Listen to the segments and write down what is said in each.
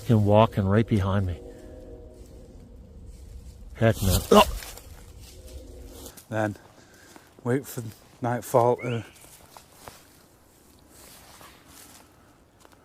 fucking walking right behind me. Heck no. Oh! Then wait for nightfall to...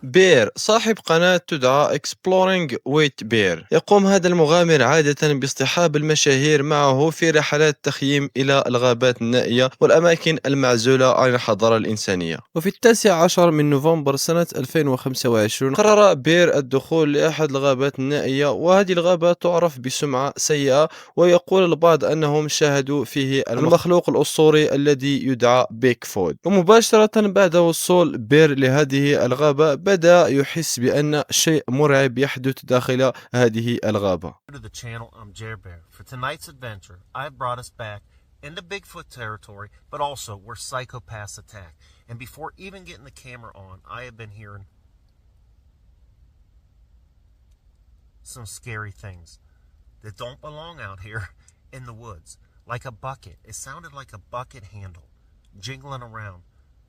بير صاحب قناة تدعى Exploring with بير، يقوم هذا المغامر عادة باصطحاب المشاهير معه في رحلات تخييم إلى الغابات النائية والأماكن المعزولة عن الحضارة الإنسانية. وفي 19 من نوفمبر سنة 2025 قرر بير الدخول لأحد الغابات النائية، وهذه الغابة تعرف بسمعة سيئة، ويقول البعض أنهم شاهدوا فيه المخلوق الأسطوري الذي يدعى بيكفود. ومباشرة بعد وصول بير لهذه الغابة بدأ يحس بأن شيء مرعب يحدث داخل هذه الغابة. To the channel, I'm Jer Bear. For tonight's adventure, I have brought us back into Bigfoot territory, but also where psychopaths attack. And before even getting the camera on, I have been hearing some scary things that don't belong out here in the woods. Like a bucket. It sounded like a bucket handle jingling around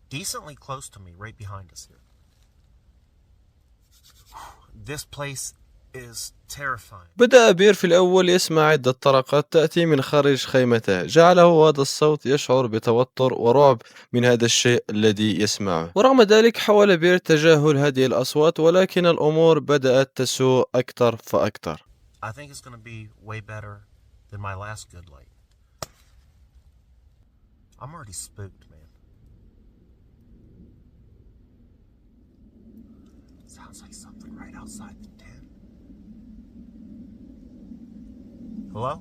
decently close to me right behind us here. This place is terrifying. بدأ بير في الأول يسمع عدة طرقات تأتي من خارج خيمته، جعله هذا الصوت يشعر بتوتر ورعب من هذا الشيء الذي يسمعه. ورغم ذلك حاول بير تجاهل هذه الأصوات، ولكن الأمور بدأت تسوء أكثر فأكثر. I think it's going to be way better than my last good light. I'm already spooked, man. Sounds like something right outside the tent. Hello?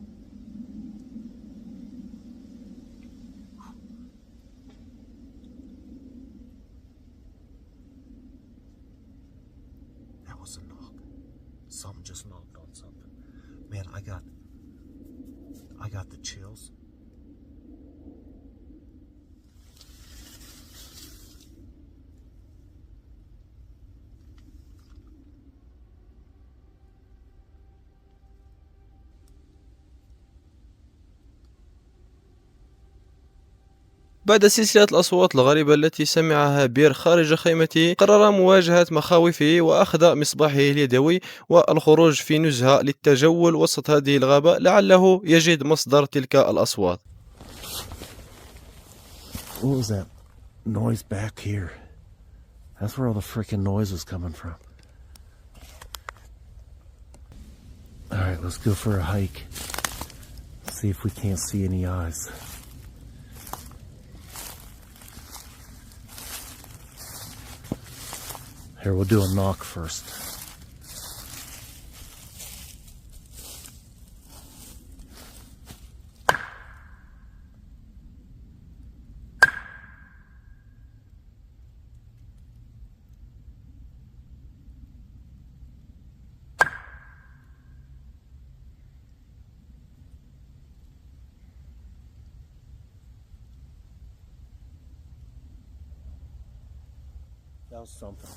That was a knock. Something just knocked on something. Man, I got the chills. بعد سلسلة الأصوات الغريبة التي سمعها بير خارج خيمته، قرر مواجهة مخاوفه وأخذ مصباحه اليدوي والخروج في نزهة للتجول وسط هذه الغابة لعله يجد مصدر تلك الأصوات. What was that noise back here? That's where all the freaking noise was coming from. Alright, let's go for a hike. See if we can't see any eyes. Here, we'll do a knock first. That was something.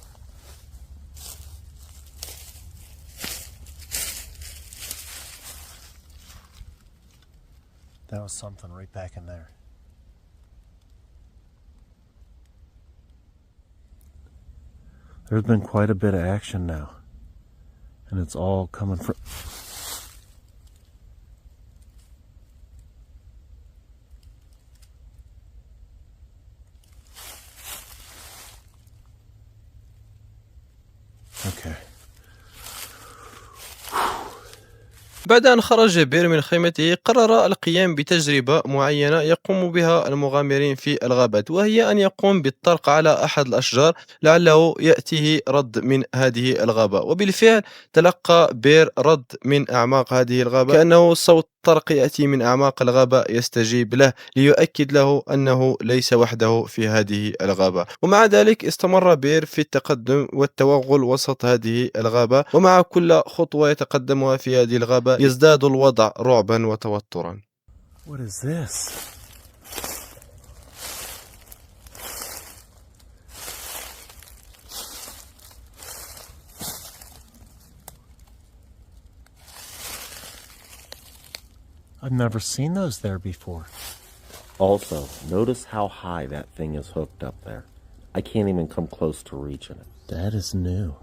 That was something right back in there. There's been quite a bit of action now, and it's all coming from... Okay. بعد أن خرج بير من خيمته، قرر القيام بتجربة معينة يقوم بها المغامرين في الغابات، وهي أن يقوم بالطرق على أحد الأشجار لعله يأتيه رد من هذه الغابة. وبالفعل تلقى بير رد من أعماق هذه الغابة، كأنه صوت طرق يأتي من أعماق الغابة يستجيب له ليؤكد له أنه ليس وحده في هذه الغابة. ومع ذلك استمر بير في التقدم والتوغل وسط هذه الغابة، ومع كل خطوة يتقدمها في هذه الغابة يزداد الوضع رعبا وتوترا. What is this? I've never seen those there before. Also, notice how high that thing is hooked up there. I can't even come close to reaching it. That is new.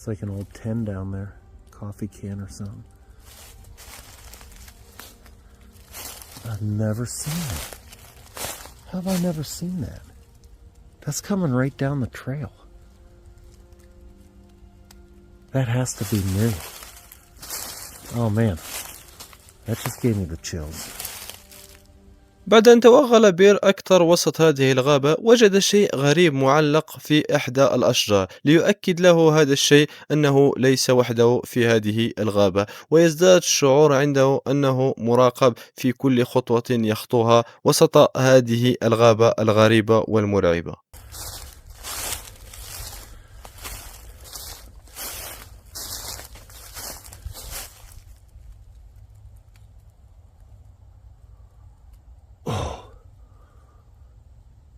like an old tin down there. Coffee can or something. I've never seen that. How have I never seen that? That's coming right down the trail. That has to be new. Oh man, that just gave me the chills. بعد أن توغل بير أكثر وسط هذه الغابة، وجد شيء غريب معلق في إحدى الأشجار ليؤكد له هذا الشيء أنه ليس وحده في هذه الغابة، ويزداد الشعور عنده أنه مراقب في كل خطوة يخطوها وسط هذه الغابة الغريبة والمرعبة.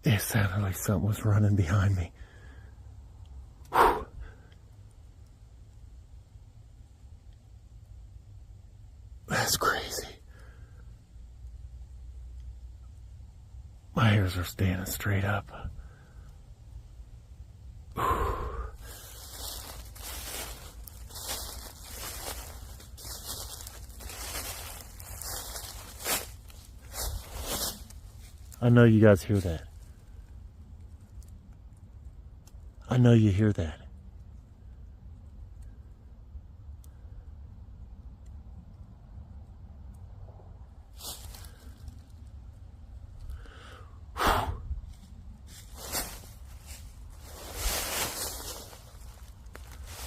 It sounded like something was running behind me. Whew. That's crazy. My hairs are standing straight up. Whew. I know you guys hear that. I know you hear that.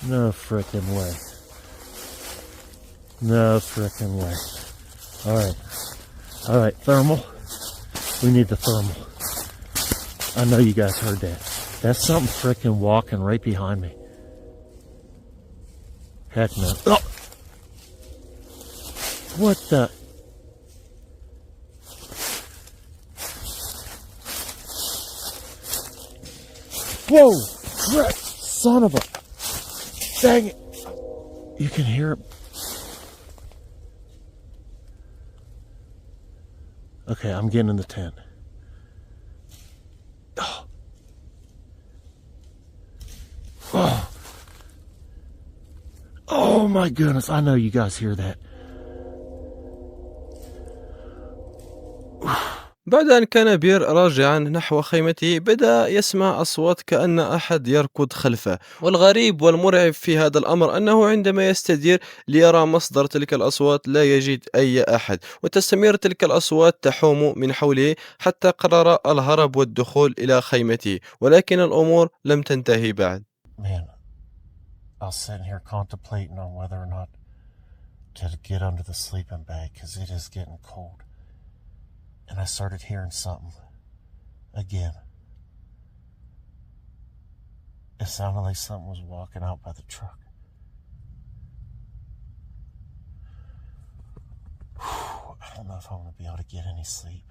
No frickin' way. No frickin' way. Alright. Alright, thermal. We need the thermal. I know you guys heard that. That's something frickin' walking right behind me. Heck no. Oh! What the? Whoa! Crap! Son of a... Dang it! You can hear it. Okay, I'm getting in the tent. Oh. Oh. Oh my goodness, I know you guys hear that. بعد أن كان بير راجعا نحو خيمته، بدأ يسمع أصوات كأن أحد يركض خلفه، والغريب والمرعب في هذا الأمر أنه عندما يستدير ليرى مصدر تلك الأصوات لا يجد أي أحد، وتستمر تلك الأصوات تحوم من حوله حتى قرر الهرب والدخول إلى خيمته، ولكن الأمور لم تنتهي بعد. Man, I was sitting here contemplating on whether or not to get under the sleeping bag because it is getting cold. And I started hearing something again. It sounded like something was walking out by the truck. Whew, I don't know if I'm going to be able to get any sleep.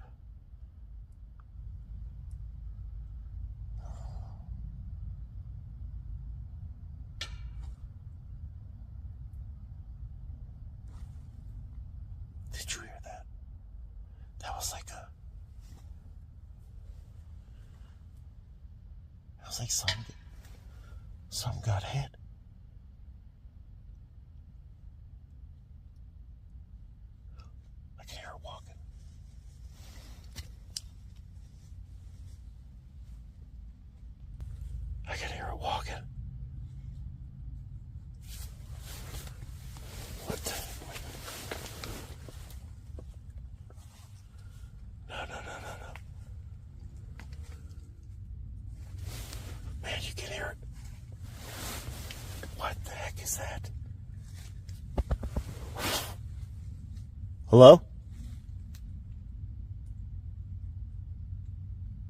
Did you hear that? That was like a... It was like something got hit. I can hear her walking. I can hear her walking. What the... No. Man, you can hear it. What the heck is that? Hello?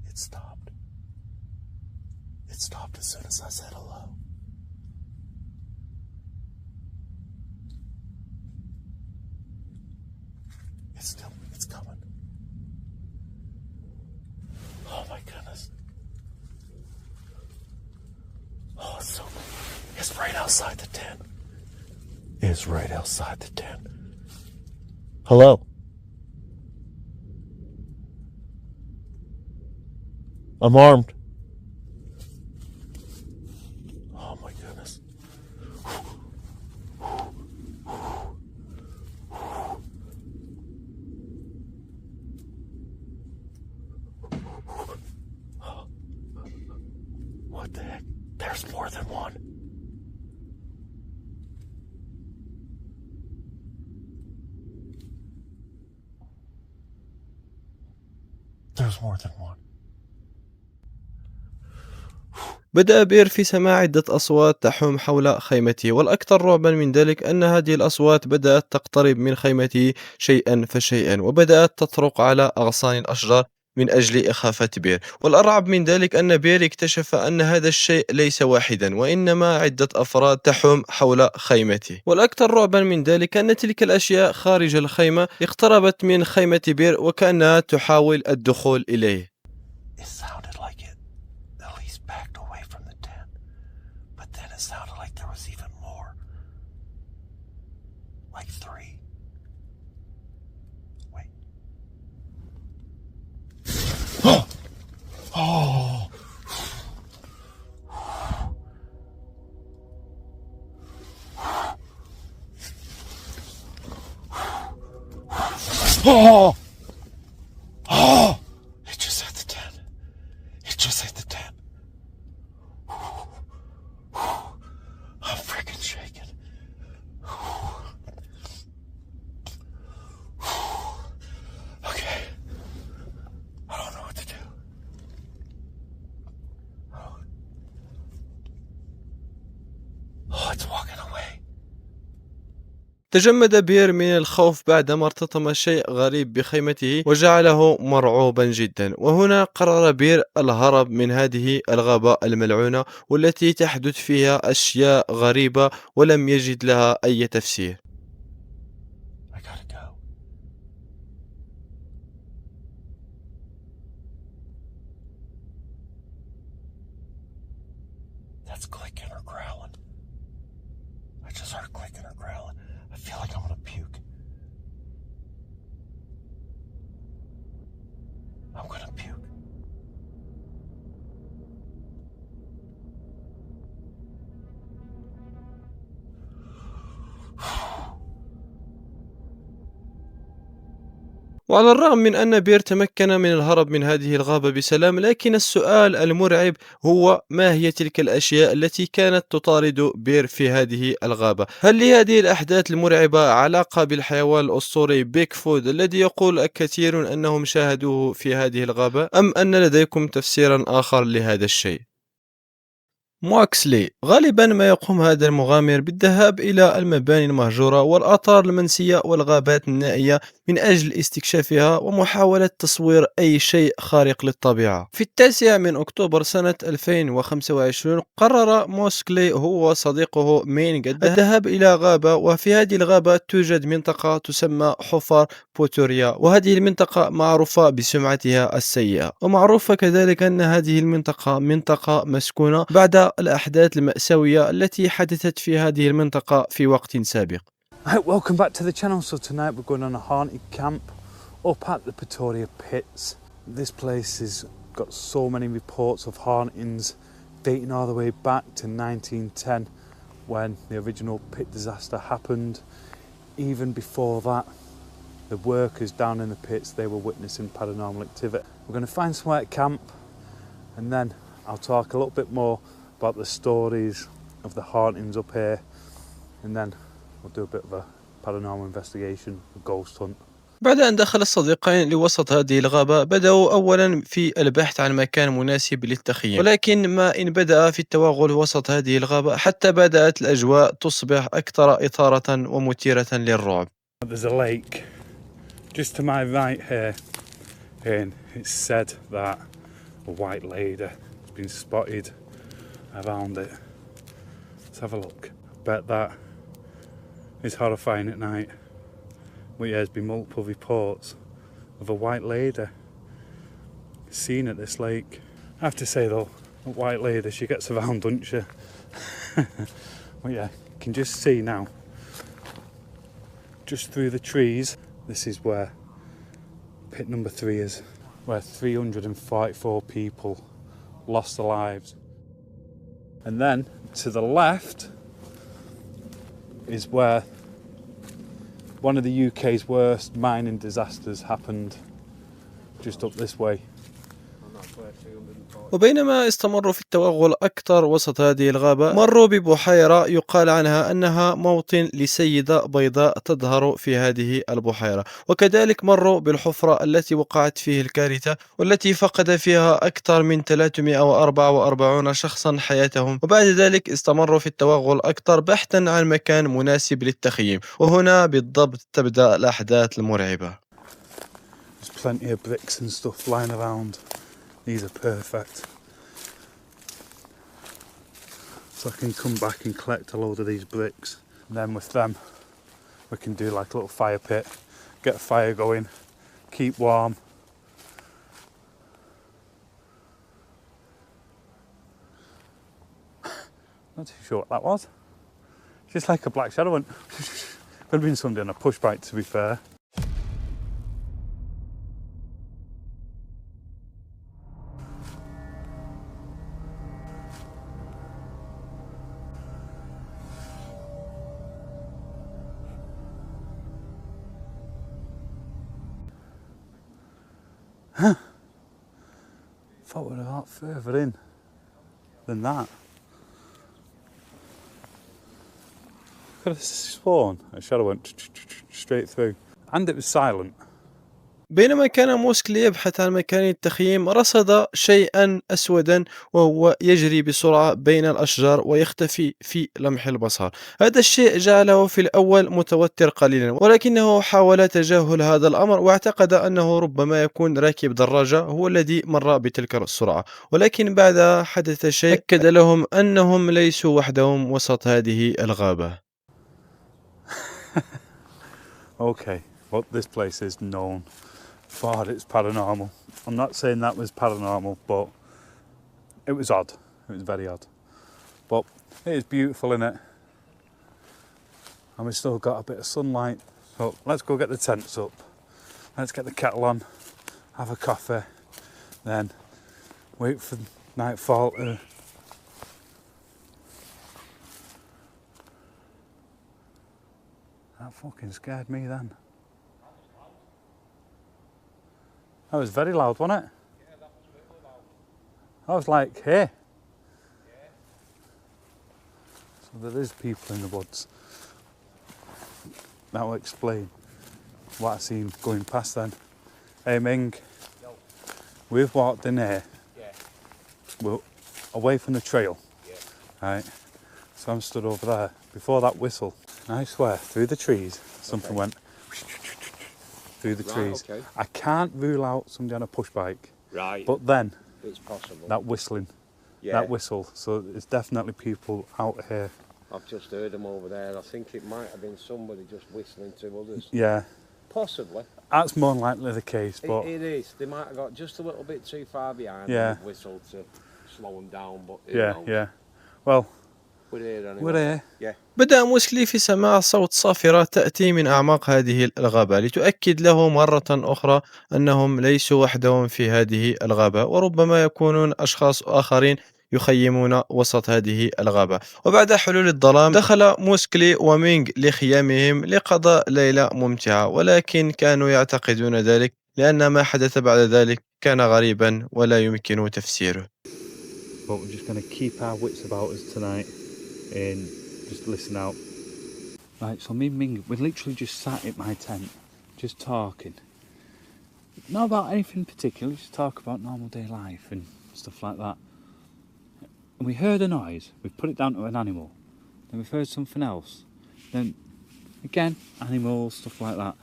It stopped. It stopped as soon as I said hello. It's coming. Oh my goodness. Oh, it's right outside the tent. It's right outside the tent. Hello? I'm armed. Oh my goodness. There's more than one. There's more than one. بدأ بير في سماع عدة أصوات تحوم حول خيمته، والأكثر رعبا من ذلك أن هذه الأصوات بدأت تقترب من خيمته شيئا فشيئا، وبدأت تطرق على أغصان الأشجار من أجل إخافة بير. والأرعب من ذلك أن بير اكتشف أن هذا الشيء ليس واحدا، وإنما عدة أفراد تحوم حول خيمته. والأكثر رعبا من ذلك أن تلك الأشياء خارج الخيمة اقتربت من خيمة بير وكأنها تحاول الدخول إليه. It sounded like it at least backed away from the tent, but then it sounded like there was even more. Like three. Wait. Oh! Oh! Oh! Oh! It just hit the tent. It just hit the tent. I'm freaking shaking. Okay. I don't know what to do. Oh, it's walking away. تجمد بير من الخوف بعدما ارتطم شيء غريب بخيمته وجعله مرعوبا جدا، وهنا قرر بير الهرب من هذه الغابة الملعونة والتي تحدث فيها أشياء غريبة ولم يجد لها أي تفسير. I gotta go. That's clicking or growling. I just heard clicking or growling. I feel like I'm gonna puke. I'm gonna puke. وعلى الرغم من أن بير تمكن من الهرب من هذه الغابة بسلام، لكن السؤال المرعب هو ما هي تلك الأشياء التي كانت تطارد بير في هذه الغابة؟ هل لهذه الأحداث المرعبة علاقة بالحيوان الأسطوري بيكفود الذي يقول الكثير أنهم شاهدوه في هذه الغابة؟ أم أن لديكم تفسيرا آخر لهذا الشيء؟ موكسلي. غالبا ما يقوم هذا المغامر بالذهاب إلى المباني المهجورة والآثار المنسية والغابات النائية من أجل استكشافها ومحاولة تصوير أي شيء خارق للطبيعة. في 9 من أكتوبر سنة 2025 قرر موكسلي هو وصديقه مينغ الذهاب إلى غابة، وفي هذه الغابة توجد منطقة تسمى حفر بوتوريا، وهذه المنطقة معروفة بسمعتها السيئة، ومعروفة كذلك أن هذه المنطقة منطقة مسكونة بعد الأحداث المأساوية التي حدثت في هذه المنطقة في وقت سابق. Right, welcome back to the channel. So tonight we're going on a haunted camp up at the Pretoria pits. This place has got so many reports of hauntings dating all the way back to 1910 when the original pit disaster happened. Even before that, the workers down in the pits, they were witnessing paranormal activity. We're going to find somewhere to camp and then I'll talk a little bit more about the stories of the hauntings up here, and then we'll do a bit of a paranormal investigation, a ghost hunt. بعد أن دخل الصديقين لوسط هذه الغابة بدأوا أولا في البحث عن مكان مناسب للتخييم، ولكن ما إن بدأ في التوغل وسط هذه الغابة حتى بدأت الأجواء تصبح أكثر إثارة ومثيرة للرعب. There's a lake just to my right here, and it's said that a white lady has been spotted around it. Let's have a look. I bet that is horrifying at night. But yeah, there's been multiple reports of a white lady seen at this lake. I have to say though, a white lady, she gets around, doesn't she? But yeah, you can just see now, just through the trees, this is where pit number 3 is, where 344 people lost their lives. And then to the left is where one of the UK's worst mining disasters happened, just up this way. وبينما استمروا في التوغل أكثر وسط هذه الغابة، مروا ببحيرة يقال عنها أنها موطن لسيدة بيضاء تظهر في هذه البحيرة، وكذلك مروا بالحفرة التي وقعت فيه الكارثة والتي فقد فيها أكثر من 344 شخصا حياتهم. وبعد ذلك استمروا في التوغل أكثر بحثا عن مكان مناسب للتخييم، وهنا بالضبط تبدأ الأحداث المرعبة. There's plenty of bricks and stuff lying around. These are perfect. So I can come back and collect a load of these bricks. And then with them, we can do like a little fire pit, get a fire going, keep warm. Not too sure what that was. Just like a black shadow went. Could have been somebody on a push bike, to be fair. Thought we were a lot further in than that. Could have sworn a shadow went straight through, and it was silent. بينما كان موسكلي يبحث عن مكان التخييم، رصد شيئا أسودا وهو يجري بسرعة بين الأشجار ويختفي في لمح البصر. هذا الشيء جعله في الأول متوتر قليلا، ولكنه حاول تجاهل هذا الأمر واعتقد أنه ربما يكون راكب دراجة هو الذي مر بتلك السرعة. ولكن بعدها حدث شيء أكد لهم أنهم ليسوا وحدهم وسط هذه الغابة. Okay, well, this place is known for its paranormal. I'm not saying that was paranormal, but it was odd. It was very odd. But it is beautiful, innit? And we've still got a bit of sunlight. So let's go get the tents up. Let's get the kettle on, have a coffee, then wait for nightfall to... That fucking scared me then. That was very loud, wasn't it? Yeah, that was really loud. I was like, hey. Yeah. So there is people in the woods. That will explain what I seen going past then. Hey Ming, No. we've walked in here. Yeah. We're away from the trail. Yeah. Right. So I'm stood over there before that whistle. I swear, through the trees, something went through the trees. Okay. I can't rule out somebody on a push bike, Right. but then It's possible. that whistling, Yeah. that whistle. So there's definitely people out here. I've just heard them over there. I think it might have been somebody just whistling to others. Yeah, Possibly. that's more likely the case. But It is. They might have got just a little bit too far behind. Yeah. And whistled to slow them down. But who yeah, knows? yeah. Well, We're here anyway. we're here. Yeah. بدأ موسكلي في سماع صوت صافرة تأتي من أعماق هذه الغابة لتؤكد له مرة أخرى أنهم ليسوا وحدهم في هذه الغابة، وربما يكونون أشخاص آخرين يخيمون وسط هذه الغابة. وبعد حلول الظلام دخل موسكلي ومينغ لخيامهم لقضاء ليلة ممتعة، ولكن كانوا يعتقدون ذلك لأن ما حدث بعد ذلك كان غريبا ولا يمكن تفسيره. But we're just going to keep our wits about us tonight and just listen out. Right, so me and Ming, we literally just sat at my tent, just talking. Not about anything particular, just talk about normal day life and stuff like that. And we heard a noise, we put it down to an animal. Then we've heard something else. Then, again, animals, stuff like that.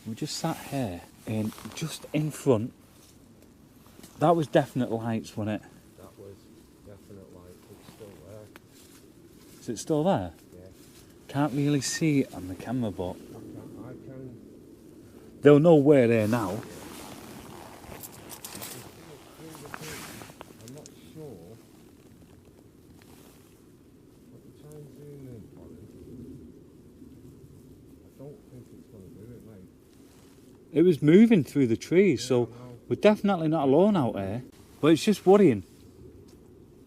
We just sat here and just in front, that was definite lights, wasn't it? That was definite light. It's still there. Is it still there? Yeah. Can't really see it on the camera, but I can. they'll know we're there now. I'm not sure. Let me try and zoom in for it. I don't think it's going to do it, mate. It was moving through the trees, so we're definitely not alone out there. But it's just worrying.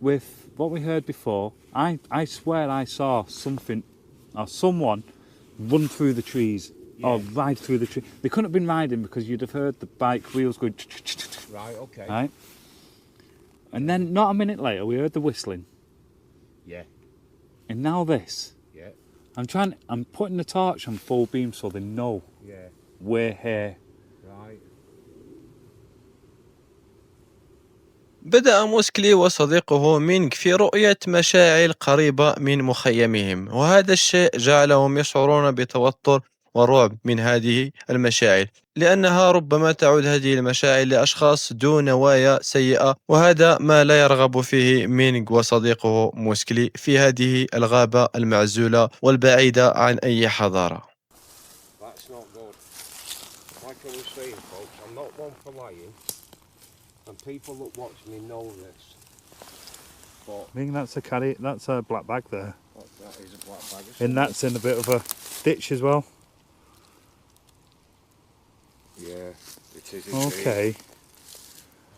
With what we heard before, I swear I saw something or someone run through the trees or ride through the tree. They couldn't have been riding because you'd have heard the bike wheels going. Right, okay. Right? And then not a minute later we heard the whistling. Yeah. And now this. Yeah. I'm putting the torch on full beam so they know we're here. Right. بدأ موسكلي وصديقه مينغ في رؤية مشاعل قريبة من مخيمهم، وهذا الشيء جعلهم يشعرون بتوتر ورعب من هذه المشاعل، لأنها ربما تعود هذه المشاعل لأشخاص ذو نوايا سيئة، وهذا ما لا يرغب فيه مينغ وصديقه موسكلي في هذه الغابة المعزولة والبعيدة عن أي حضارة. That's not good. Like I was saying, folks, I'm not one for lying, and people that watch me know this. But I think that's a black bag there. that is a black bag. And that's in a bit of a ditch as well. Yeah, it is. Okay.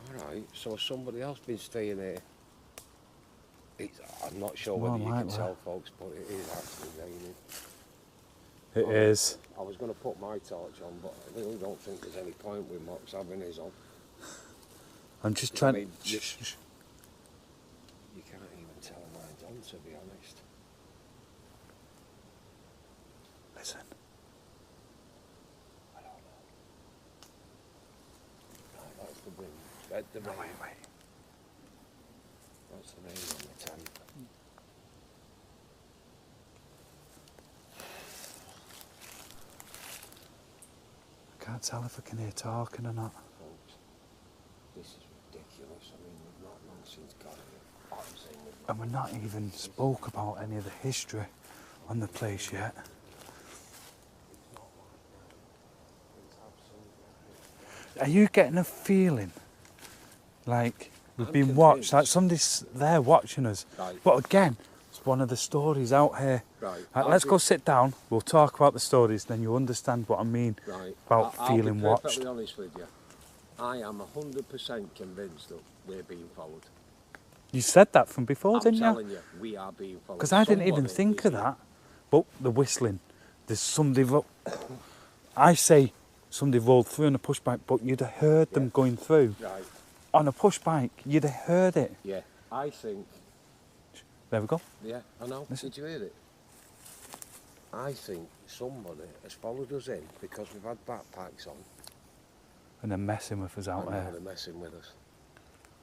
Alright, so somebody else been staying here. I'm not sure whether you can tell, folks, but it is actually raining. It is. I was going to put my torch on, but I really don't think there's any point with Mox having his on. I'm just trying. You can't even tell mine's on, to be honest. Listen. I don't know. Right, that's the wind. That's the rain. Wait. That's the rain on the tent. I can't tell if I can hear talking or not. Folks, this is ridiculous. I mean, we've not long since got here. And we're not even spoke about any of the history on the place yet. Are you getting a feeling like we've been watched, like somebody's there watching us? Right. But again, it's one of the stories out here. Right. Right, let's go sit down, we'll talk about the stories, then you understand what I mean about feeling watched. I'll be perfectly honest with you. I am 100% convinced that we're being followed. You said that from before, didn't you? I'm telling you, we are being followed. Because I didn't even think of that. But the whistling, there's somebody... I say somebody rolled through on a push bike, but you'd have heard them going through. Right. On a push bike, you'd have heard it. Yeah, I think... There we go. Yeah, I know. Listen. Did you hear it? I think somebody has followed us in because we've had backpacks on. And they're messing with us out and there. now they're messing with us.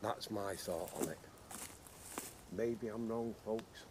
That's my thought on it. Maybe I'm wrong, folks.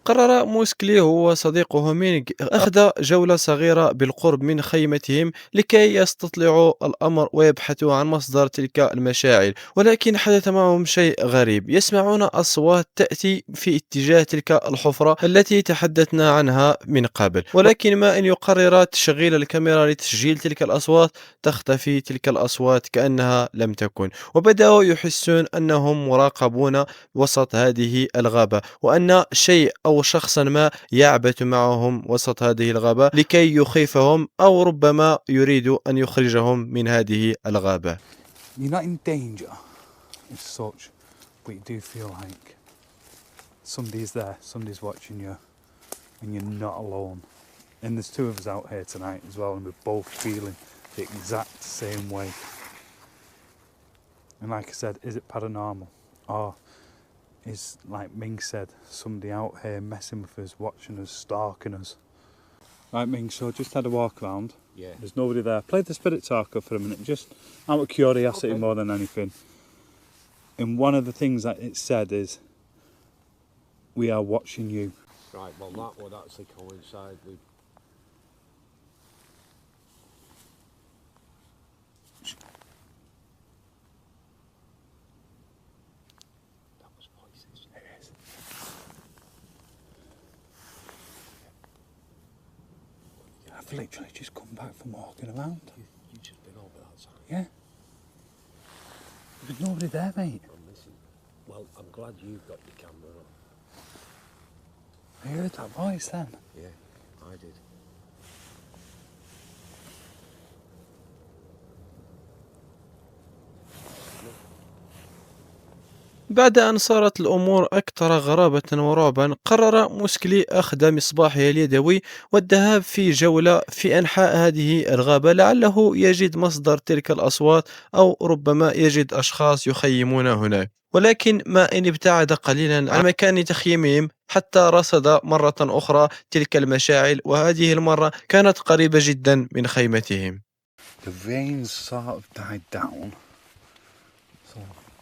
قرر موسكلي هو وصديقه مينغ أخذ جولة صغيرة بالقرب من خيمتهم لكي يستطلعوا الأمر ويبحثوا عن مصدر تلك المشاعل، ولكن حدث معهم شيء غريب. يسمعون أصوات تأتي في اتجاه تلك الحفرة التي تحدثنا عنها من قبل، ولكن ما أن يقرر تشغيل الكاميرا لتسجيل تلك الأصوات تختفي تلك الأصوات كأنها لم تكن، وبدأوا يحسون أنهم مراقبون وسط هذه الغابة، وأن شيء أو شخصا ما يعبث معهم وسط هذه الغابة لكي يخيفهم أو ربما يريد أن يخرجهم من هذه الغابة. You're not in danger as such, but you do feel like somebody's there, somebody's watching you, and you're not alone. And there's two of us out here tonight as well, and we're both feeling the exact same way. And like I said, is it paranormal? Or is, like Ming said, somebody out here messing with us, watching us, stalking us? Right, Ming, so just had a walk around. Yeah. There's nobody there. Play the spirit talker for a minute, just out of curiosity more than anything. And one of the things that it said is, we are watching you. Right, well that would actually coincide with... I've literally just come back from walking around. You just been over that side? Yeah. There's nobody there, mate. I'm missing. Well, I'm glad you've got your camera on. I heard that voice then. Yeah, I did. بعد أن صارت الأمور أكثر غرابة ورعبا، قرر موسكلي أخذ مصباحه اليدوي والذهاب في جولة في أنحاء هذه الغابة لعله يجد مصدر تلك الأصوات أو ربما يجد أشخاص يخيمون هناك. ولكن ما إن ابتعد قليلا عن مكان تخييمهم حتى رصد مرة أخرى تلك المشاعل، وهذه المرة كانت قريبة جدا من خيمتهم. The rain sort of died down, so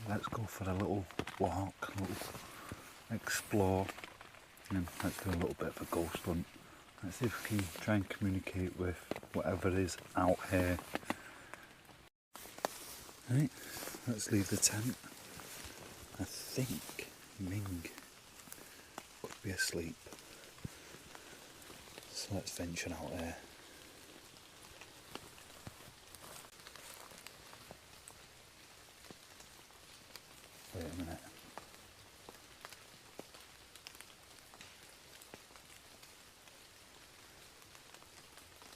let's go for a little walk, a little explore, and let's do a little bit of a ghost hunt. Let's see if we can try and communicate with whatever is out here. Right, let's leave the tent. I think Ming could be asleep, so let's venture out there. Wait a minute.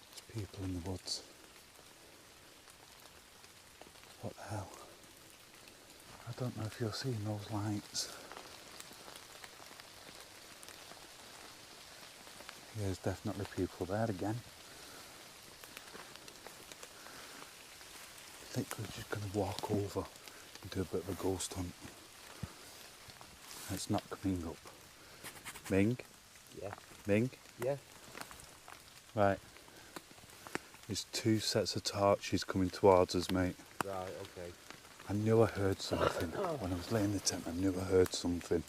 There's people in the woods. What the hell? I don't know if you're seeing those lights. There's definitely people there again. I think we're just going to walk over and do a bit of a ghost hunt. It's not coming up. Ming? Yeah. Ming? Yeah. Right. There's two sets of torches coming towards us, mate. Right, okay. I knew I heard something. When I was laying in the tent, I knew I heard something.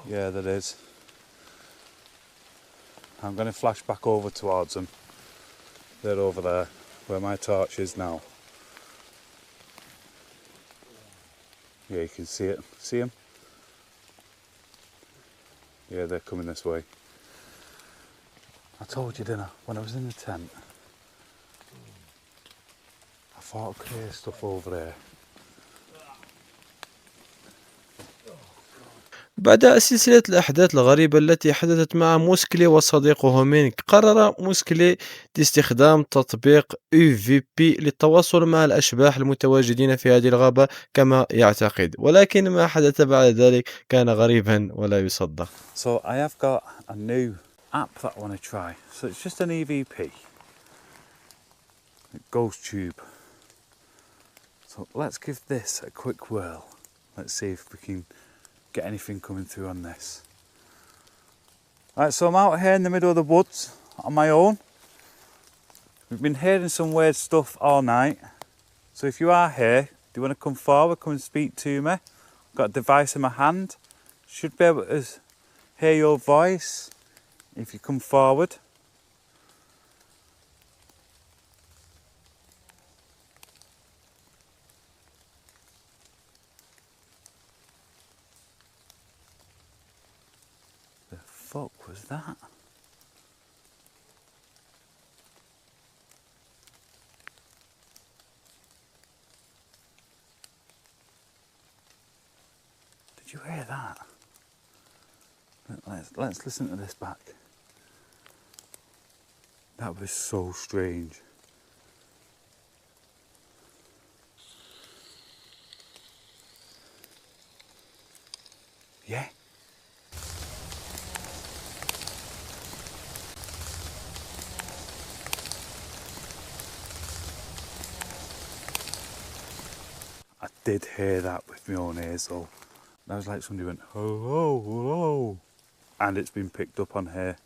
Yeah, there is. I'm going to flash back over towards them. They're over there, where my torch is now. Yeah, you can see it. See them? Yeah, they're coming this way. I told you, didn't I? When I was in the tent, I thought I could hear stuff over there. بعد سلسلة الأحداث الغريبة التي حدثت مع موسكلي وصديقه مينك، قرر موسكلي استخدام تطبيق UVP للتواصل مع الأشباح المتواجدين في هذه الغابة كما يعتقد، ولكن ما حدث بعد ذلك كان غريبا ولا يصدق. So I have got a new app that I want to try. So it's just an EVP. It goes tube. So let's give this a quick whirl. Let's see if we can get anything coming through on this. Right, so I'm out here in the middle of the woods on my own. We've been hearing some weird stuff all night. So if you are here, do you want to come forward, come and speak to me? I've got a device in my hand. Should be able to hear your voice if you come forward. The fuck was that? Did you hear that? Let's listen to this back. That was so strange. Yeah. I did hear that with my own ears though. That was like somebody went, hello, hello. And it's been picked up on here.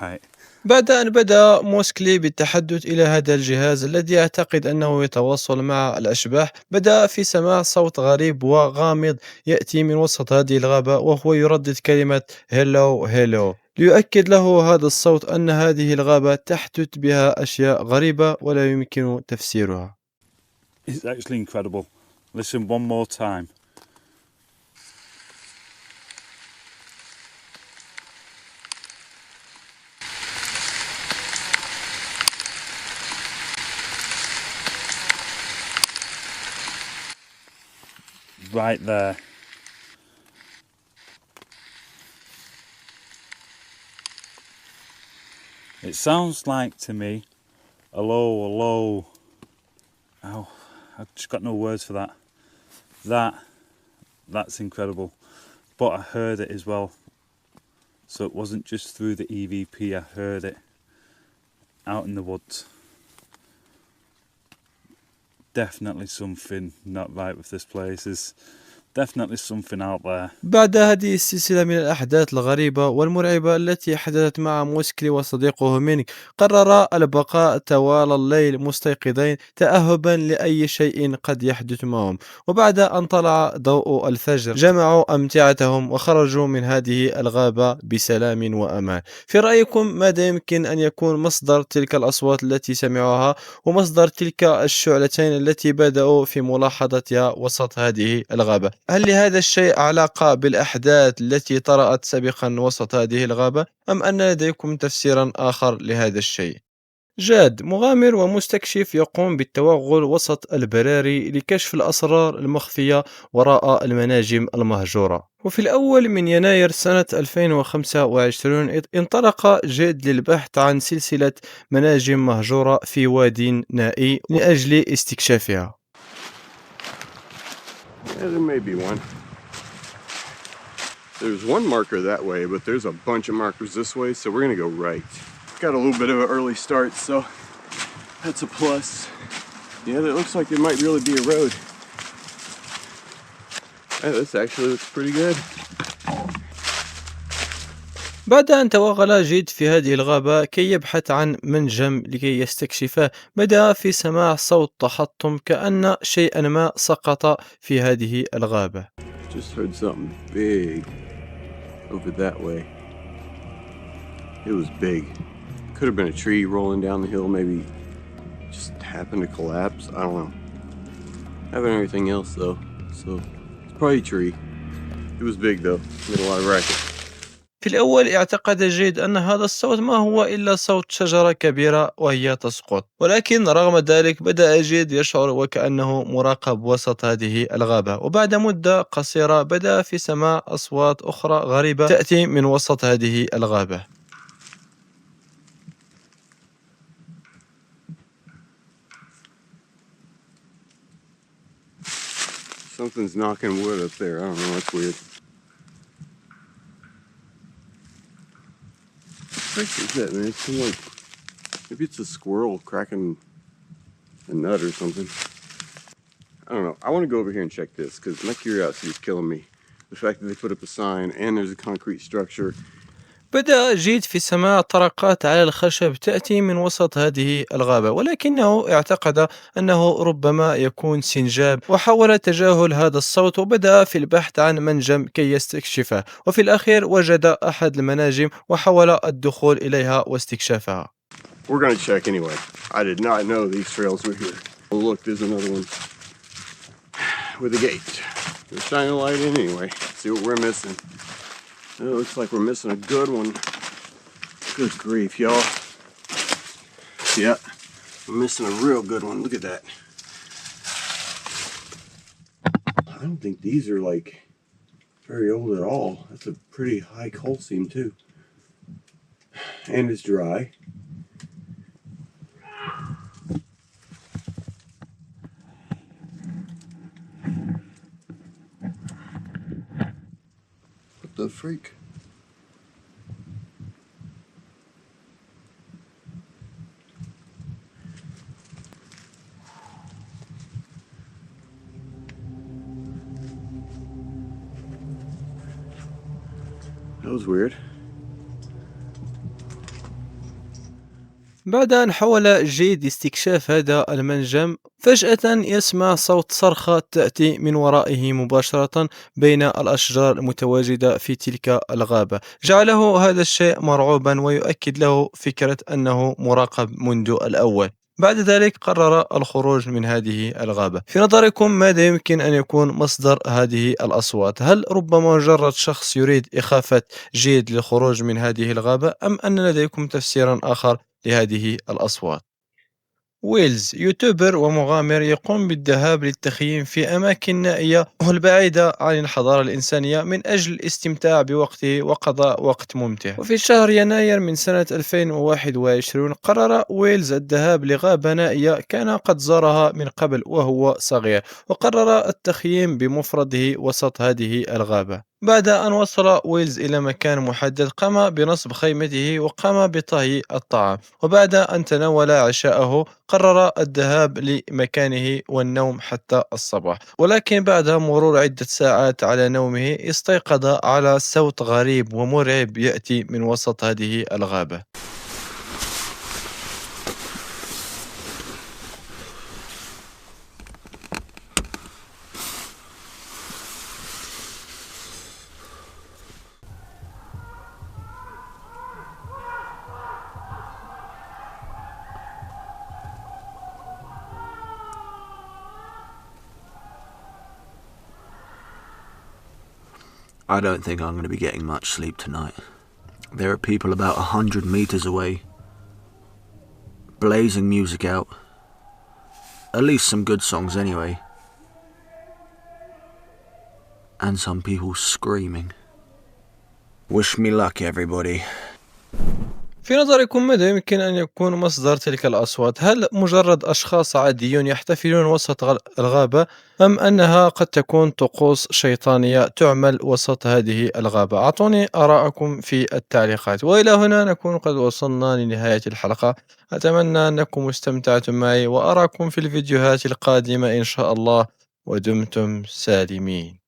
Right. بعد أن بدأ موسكلي بالتحدث إلى هذا الجهاز الذي يعتقد أنه يتواصل مع الأشباح، بدأ في سماع صوت غريب وغامض يأتي من وسط هذه الغابة، وهو يردد كلمة هيلو هيلو ليؤكد له هذا الصوت أن هذه الغابة تحدث بها أشياء غريبة ولا يمكن تفسيرها. It's actually incredible. Listen one more time. Right there. It sounds like to me Hello. Ow, I've just got no words for that. That's incredible. But I heard it as well. So it wasn't just through the EVP, I heard it out in the woods. Definitely something not right with this place. There's definitely something out there. بعد هذه السلسلة من الأحداث الغريبة والمرعبة التي حدثت مع موسكلي وصديقه مينك، قرر البقاء طوال الليل مستيقظين تأهبا لأي شيء قد يحدث معهم. وبعد أن طلع ضوء الفجر جمعوا أمتعتهم وخرجوا من هذه الغابة بسلام وأمان. في رأيكم ماذا يمكن أن يكون مصدر تلك الأصوات التي سمعوها ومصدر تلك الشعلتين التي بدأوا في ملاحظتها وسط هذه الغابة؟ هل لهذا الشيء علاقة بالأحداث التي طرأت سابقا وسط هذه الغابة أم أن لديكم تفسيرا آخر لهذا الشيء؟ جاد مغامر ومستكشف يقوم بالتوغل وسط البراري لكشف الأسرار المخفية وراء المناجم المهجورة. وفي الأول من يناير سنة 2025 انطلق جاد للبحث عن سلسلة مناجم مهجورة في واد نائي لأجل استكشافها. Yeah, there may be one. There's one marker that way, but there's a bunch of markers this way, so we're gonna go right. Got a little bit of an early start, so that's a plus. Yeah, that looks like there might really be a road. Hey, this actually looks pretty good. بعد أن توغل جيد في هذه الغابة كي يبحث عن منجم لكي يستكشفه، بدأ في سماع صوت تحطم كأن شيئا ما سقط في هذه الغابة. Just heard something big over that way. It was big. Could have been a tree rolling down the hill, maybe just happened to collapse. I don't know. Having everything else though, so it's probably a tree. It was big though. Made a lot of racket. في الأول اعتقد جيد أن هذا الصوت ما هو إلا صوت شجرة كبيرة وهي تسقط، ولكن رغم ذلك بدأ جيد يشعر وكأنه مراقب وسط هذه الغابة. وبعد مدة قصيرة بدأ في سماع أصوات أخرى غريبة تأتي من وسط هذه الغابة. Something's knocking wood up there. I don't know. That's weird. What is that, man? It's like maybe it's a squirrel cracking a nut or something. I don't know. I want to go over here and check this because my curiosity is killing me. The fact that they put up a sign and there's a concrete structure. بدأ جيد في سماع طرقات على الخشب تأتي من وسط هذه الغابة، ولكنه اعتقد أنه ربما يكون سنجاب وحاول تجاهل هذا الصوت وبدأ في البحث عن منجم كي يستكشفه. وفي الأخير وجد أحد المناجم وحاول الدخول إليها واستكشافها. We're gonna check anyway. I did not know these trails were here. Oh look, there's another one with a gate. We'll shine a light in anyway. See what we're missing. It looks like we're missing a good one. Good grief, y'all. Yeah, we're missing a real good one. Look at that. I don't think these are like very old at all. That's a pretty high coal seam too. And it's dry. What the freak? That was weird. بعد أن حاول جيد استكشاف هذا المنجم فجأة يسمع صوت صرخة تأتي من ورائه مباشرة بين الأشجار المتواجدة في تلك الغابة. جعله هذا الشيء مرعوبا ويؤكد له فكرة أنه مراقب منذ الأول. بعد ذلك قرر الخروج من هذه الغابة. في نظركم ماذا يمكن أن يكون مصدر هذه الأصوات؟ هل ربما مجرد شخص يريد إخافة جيد للخروج من هذه الغابة أم أن لديكم تفسيرا آخر لهذه الأصوات؟ ويلز يوتيوبر ومغامر يقوم بالذهاب للتخييم في أماكن نائية والبعيدة عن الحضارة الإنسانية من أجل الاستمتاع بوقته وقضاء وقت ممتع. وفي شهر يناير من سنة 2021 قرر ويلز الذهاب لغابة نائية كان قد زارها من قبل وهو صغير، وقرر التخييم بمفرده وسط هذه الغابة. بعد أن وصل ويلز إلى مكان محدد قام بنصب خيمته وقام بطهي الطعام، وبعد أن تناول عشاءه قرر الذهاب لمكانه والنوم حتى الصباح. ولكن بعد مرور عدة ساعات على نومه استيقظ على صوت غريب ومرعب يأتي من وسط هذه الغابة. I don't think I'm going to be getting much sleep tonight. There are people about 100 meters away, blazing music out. At least some good songs anyway. And some people screaming. Wish me luck, everybody. في نظركم ماذا يمكن أن يكون مصدر تلك الأصوات؟ هل مجرد أشخاص عاديون يحتفلون وسط الغابة، أم أنها قد تكون طقوس شيطانية تعمل وسط هذه الغابة؟ أعطوني آراءكم في التعليقات. وإلى هنا نكون قد وصلنا لنهاية الحلقة. أتمنى أنكم استمتعتم معي، وأراكم في الفيديوهات القادمة إن شاء الله، ودمتم سالمين.